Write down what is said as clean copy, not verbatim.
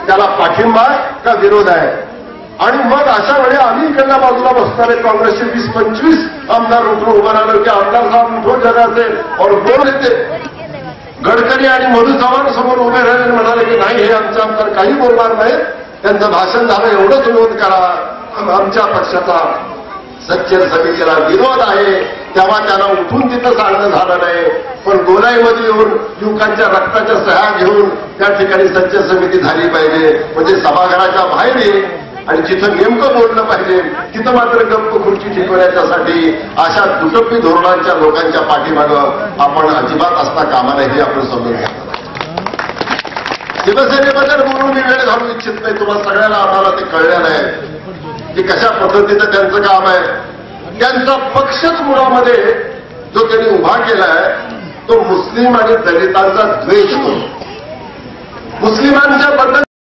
त्याला पाठिंबा का विरोध आहे. आणि मग अशा वेळी आम्ही इकडल्या बाजूला बसणारे काँग्रेसचे 20-25 आमदार उठून उभं राहिलो की आमदार साहेब उठो जगाचे और बोल येते. गडकरी आणि मधु चव्हाण समोर उभे राहिले म्हणाले की नाही हे आमचे आमदार काही बोलणार नाही, त्यांचं भाषण झालं एवढंच विरोध करा. आमच्या पक्षाचा सच्चर समितीला विरोध आहे. तेव्हा त्यांना उठून तिथं सांगणं झालं नाही, पण गोलाईमध्ये येऊन युवकांच्या रक्ताच्या सह्या घेऊन त्या ठिकाणी सच्चर समिती झाली पाहिजे. म्हणजे सभागृहाच्या बाहेर ये आणि जिथं नेमकं बोललं पाहिजे तिथं मात्र गप्प खुर्ची टिकवण्याच्यासाठी अशा दुटप्पी धोरणांच्या लोकांच्या पाठीमागं आपण अजिबात असता कामा नाही हे आपण समजून घ्या. शिवसेनेबद्दल बोलून मी वेळ घालू इच्छित नाही. तुम्हाला सगळ्यांना आम्हाला ते कळलेलं आहे की कशा पद्धतीचं त्यांचं काम आहे. त्यांचा पक्षच मुळामध्ये जो त्यांनी उभा केलाय तो मुस्लिम आणि दलितांचा द्वेष करून मुस्लिमांच्या बद्दल